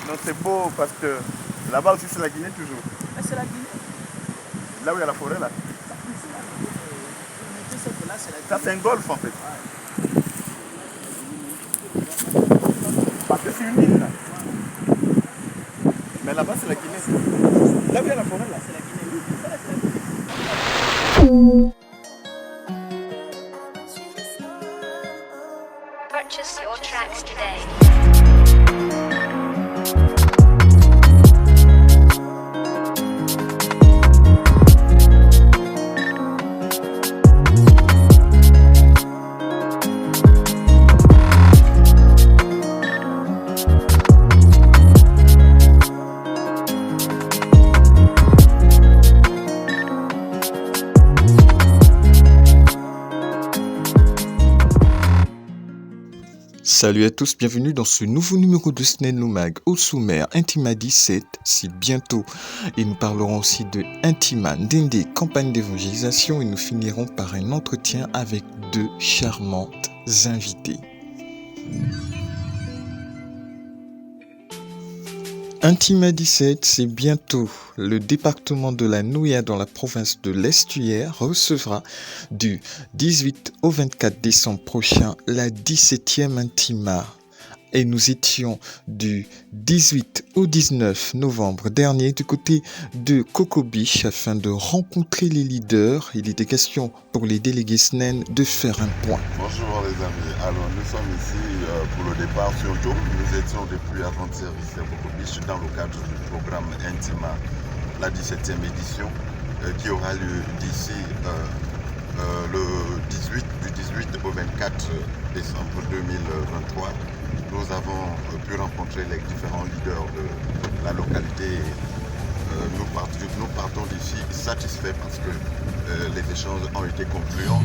Non, c'est beau parce que là-bas aussi c'est la Guinée toujours. Mais c'est la Guinée. Là où il y a la forêt là. Ici, là, tu sais que là, c'est la Guinée. Ça c'est un golfe en fait. Parce que c'est une île là. Mais là-bas c'est la Guinée. Là où il y a la forêt là. C'est la Guinée. Ça, là, c'est la Guinée. Purchase your tracks today. Salut à tous, bienvenue dans ce nouveau numéro de SNEN Lomag au sommaire Intima 17, c'est bientôt. Et nous parlerons aussi de Intima, Ndende, campagne d'évangélisation et nous finirons par un entretien avec deux charmantes invitées. Intima 17, c'est bientôt. Le département de la Nouya dans la province de l'Estuaire recevra du 18 au 24 décembre prochain la 17e Intima. Et nous étions du 18 au 19 novembre dernier du côté de Cocobiche afin de rencontrer les leaders. Il était question pour les délégués SNEN de faire un point. Bonjour les amis, alors nous sommes ici pour le départ sur Djom. Nous étions depuis avant-service à Cocobiche dans le cadre du programme Intima, la 17e édition qui aura lieu d'ici le 18 au 24 décembre 2023. Nous avons pu rencontrer les différents leaders de la localité. Nous partons d'ici satisfaits parce que les échanges ont été concluants.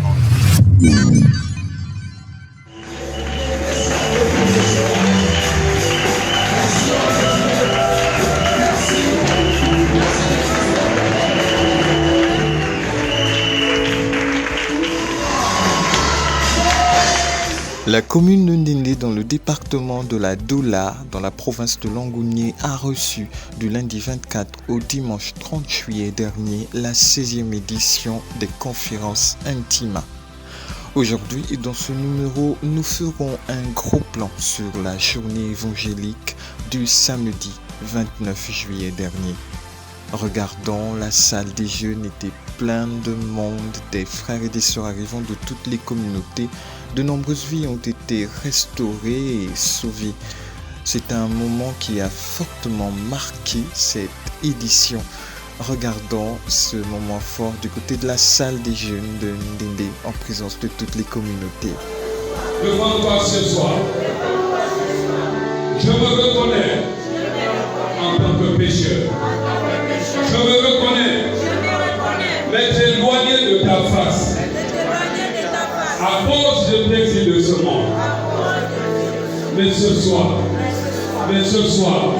La commune de Ndende dans le département de la Dola, dans la province de Langounié, a reçu du lundi 24 au dimanche 30 juillet dernier la 16e édition des conférences Intima. Aujourd'hui, dans ce numéro, nous ferons un gros plan sur la journée évangélique du samedi 29 juillet dernier. Regardons, la salle des jeunes était pleine de monde, des frères et des sœurs arrivant de toutes les communautés. De nombreuses vies ont été restaurées et sauvées. C'est un moment qui a fortement marqué cette édition. Regardons ce moment fort du côté de la salle des jeunes de Ndende en présence de toutes les communautés. Devant toi ce soir, je me reconnais en tant que pécheur. Je me reconnais m'être éloigné de ta face à cause de plaisir de ce monde. Mais ce soir,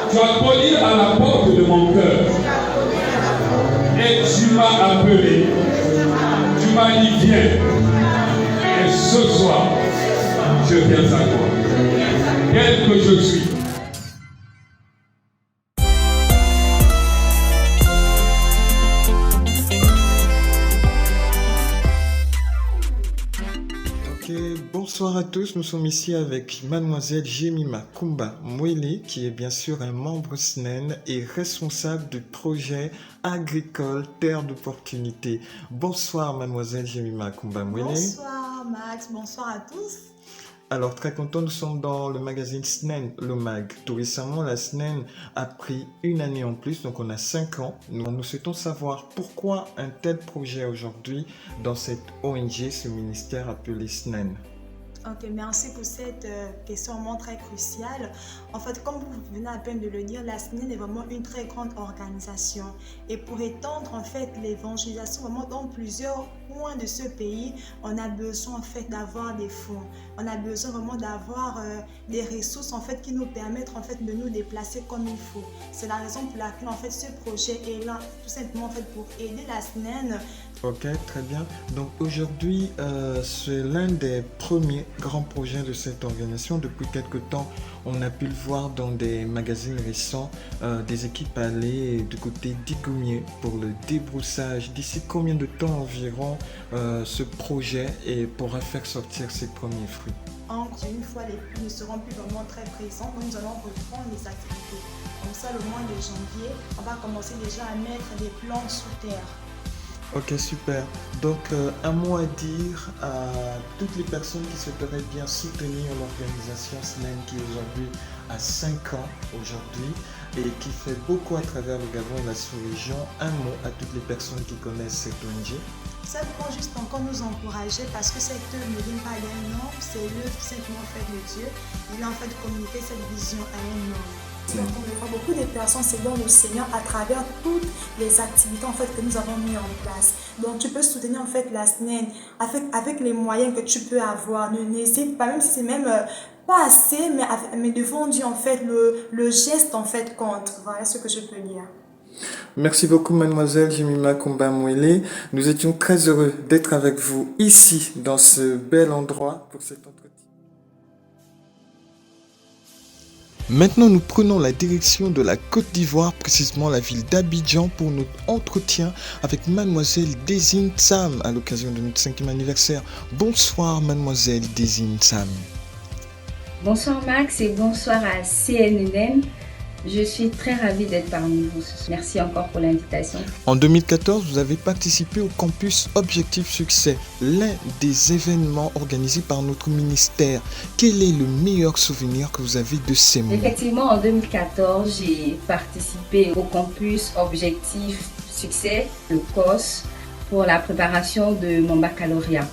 tu as cogné à la porte de mon cœur et tu m'as appelé. Tu m'as dit viens. Et ce soir, je viens à toi. Tel que je suis. Bonsoir à tous, nous sommes ici avec mademoiselle Jemima Kumba Mwele qui est bien sûr un membre SNEN et responsable du projet agricole Terre d'opportunité. Bonsoir mademoiselle Jemima Kumba Mwele. Bonsoir Max, bonsoir à tous. Alors très content, nous sommes dans le magazine SNEN Lomag. Tout récemment, la SNEN a pris une année en plus, donc on a 5 ans. Nous souhaitons savoir pourquoi un tel projet aujourd'hui dans cette ONG, ce ministère appelé SNEN. Ok, merci pour cette question vraiment très cruciale. En fait, comme vous venez à peine de le dire, la SNEN est vraiment une très grande organisation. Et pour étendre en fait l'évangélisation vraiment dans plusieurs coins de ce pays, on a besoin en fait d'avoir des fonds. On a besoin vraiment d'avoir des ressources en fait qui nous permettent en fait de nous déplacer comme il faut. C'est la raison pour laquelle en fait ce projet est là tout simplement en fait pour aider la SNEN Ok, très bien. Donc aujourd'hui, c'est l'un des premiers grands projets de cette organisation. Depuis quelque temps, on a pu le voir dans des magazines récents, des équipes aller du côté d'Igoumier pour le débroussage. D'ici combien de temps environ ce projet pourra faire sortir ses premiers fruits? Une fois les pluies ne seront plus vraiment très présentes, nous allons reprendre les activités. Comme ça, le mois de janvier, on va commencer déjà à mettre des plants sous terre. Ok, super. Donc, un mot à dire à toutes les personnes qui souhaiteraient bien soutenir l'organisation SNEN qui aujourd'hui a 5 ans aujourd'hui et qui fait beaucoup à travers le Gabon et la sous-région. Un mot à toutes les personnes qui connaissent cette ONG. Ça doit juste encore nous encourager parce que cette œuvre ne vient pas d'un homme, c'est l'œuvre simplement faite de Dieu. Il a en fait communiqué cette vision à un homme. Donc, on voit beaucoup de personnes servant le Seigneur à travers toutes les activités en fait, que nous avons mis en place. Donc tu peux soutenir en fait la SNEN avec les moyens que tu peux avoir. N'hésite pas, même si c'est même pas assez, mais devant Dieu en fait, le geste en fait compte. Voilà ce que je peux dire. Merci beaucoup mademoiselle Jemima Kumba-Mwele. Nous étions très heureux d'être avec vous ici dans ce bel endroit pour cet entretien. Maintenant, nous prenons la direction de la Côte d'Ivoire, précisément la ville d'Abidjan, pour notre entretien avec mademoiselle Désine Sam à l'occasion de notre 5e anniversaire. Bonsoir mademoiselle Désine Sam. Bonsoir Max et bonsoir à CNN. Je suis très ravie d'être parmi vous. Merci encore pour l'invitation. En 2014, vous avez participé au campus Objectif Succès, l'un des événements organisés par notre ministère. Quel est le meilleur souvenir que vous avez de ces moments? Effectivement, en 2014, j'ai participé au campus Objectif Succès, le COS, pour la préparation de mon baccalauréat.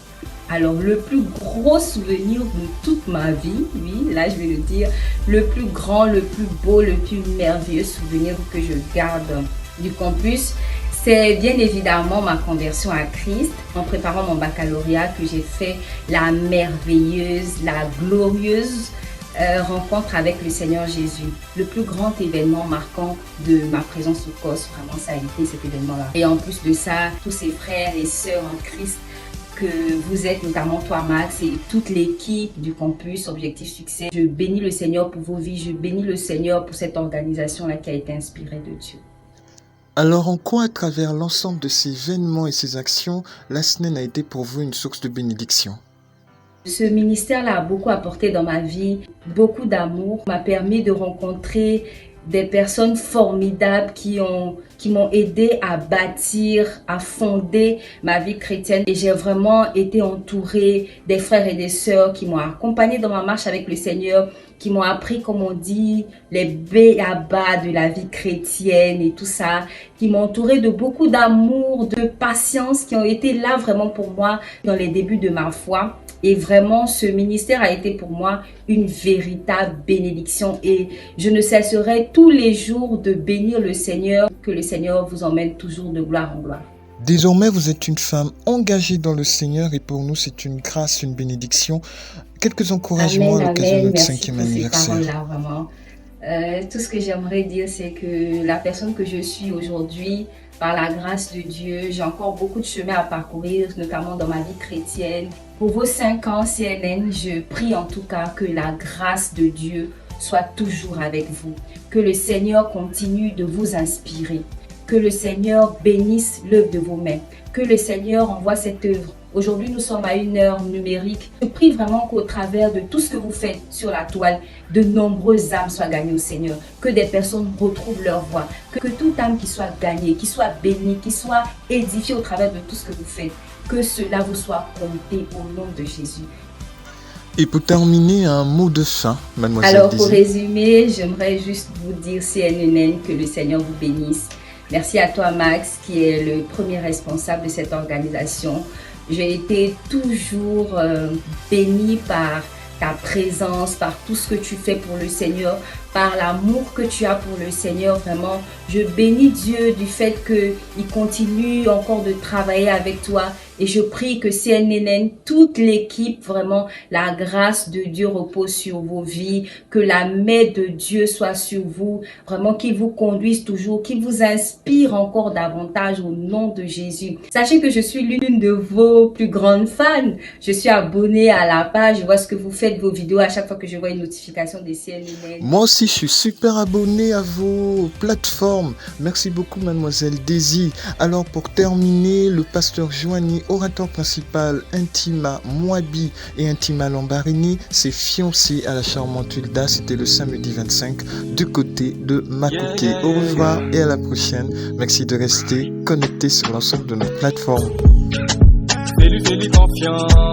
Alors, le plus gros souvenir de toute ma vie, oui, là je vais le dire, le plus grand, le plus beau, le plus merveilleux souvenir que je garde du campus, c'est bien évidemment ma conversion à Christ en préparant mon baccalauréat que j'ai fait la merveilleuse, la glorieuse rencontre avec le Seigneur Jésus. Le plus grand événement marquant de ma présence au COS, vraiment ça a été cet événement-là. Et en plus de ça, tous ces frères et sœurs en Christ que vous êtes, notamment toi Max et toute l'équipe du campus Objectif Succès. Je bénis le Seigneur pour vos vies, je bénis le Seigneur pour cette organisation-là qui a été inspirée de Dieu. Alors en quoi, à travers l'ensemble de ces événements et ces actions, la SNEN a été pour vous une source de bénédiction? Ce ministère-là a beaucoup apporté dans ma vie, beaucoup d'amour, m'a permis de rencontrer des personnes formidables qui m'ont aidé à bâtir, à fonder ma vie chrétienne. Et j'ai vraiment été entourée des frères et des sœurs qui m'ont accompagnée dans ma marche avec le Seigneur, qui m'ont appris, comme on dit, les b.a.-ba de la vie chrétienne et tout ça, qui m'ont entourée de beaucoup d'amour, de patience, qui ont été là vraiment pour moi dans les débuts de ma foi. Et vraiment, ce ministère a été pour moi une véritable bénédiction. Et je ne cesserai tous les jours de bénir le Seigneur, que le Seigneur vous emmène toujours de gloire en gloire. Désormais, vous êtes une femme engagée dans le Seigneur et pour nous, c'est une grâce, une bénédiction. Quelques encouragements à l'occasion de notre 5e anniversaire. Là, vraiment. Tout ce que j'aimerais dire, c'est que la personne que je suis aujourd'hui, par la grâce de Dieu, j'ai encore beaucoup de chemin à parcourir, notamment dans ma vie chrétienne. Pour vos 5 ans CNN, je prie en tout cas que la grâce de Dieu soit toujours avec vous. Que le Seigneur continue de vous inspirer. Que le Seigneur bénisse l'œuvre de vos mains. Que le Seigneur envoie cette œuvre. Aujourd'hui, nous sommes à une heure numérique. Je prie vraiment qu'au travers de tout ce que vous faites sur la toile, de nombreuses âmes soient gagnées au Seigneur. Que des personnes retrouvent leur voie. Que toute âme qui soit gagnée, qui soit bénie, qui soit édifiée au travers de tout ce que vous faites. Que cela vous soit compté au nom de Jésus. Et pour terminer, un mot de fin, mademoiselle Alors, pour Désine. résumer, j'aimerais juste vous dire, CNN, que le Seigneur vous bénisse. Merci à toi, Max, qui est le premier responsable de cette organisation. J'ai été toujours bénie par ta présence, par tout ce que tu fais pour le Seigneur, par l'amour que tu as pour le Seigneur. Vraiment, je bénis Dieu du fait qu'il continue encore de travailler avec toi Et je prie que CNN, toute l'équipe, vraiment, la grâce de Dieu repose sur vos vies, que la main de Dieu soit sur vous, vraiment qu'il vous conduise toujours, qu'il vous inspire encore davantage au nom de Jésus. Sachez que je suis l'une de vos plus grandes fans. Je suis abonnée à la page, je vois ce que vous faites, vos vidéos à chaque fois que je vois une notification des CNN. Moi aussi, je suis super abonné à vos plateformes. Merci beaucoup, mademoiselle Daisy. Alors, pour terminer, le pasteur Joanie, orateur principal, Intima Moabi et Intima Lambarini, s'est fiancé à la charmante Hulda. C'était le samedi 25 du côté de Makoké. Au revoir et à la prochaine. Merci de rester connecté sur l'ensemble de nos plateformes. Fais-lui confiance.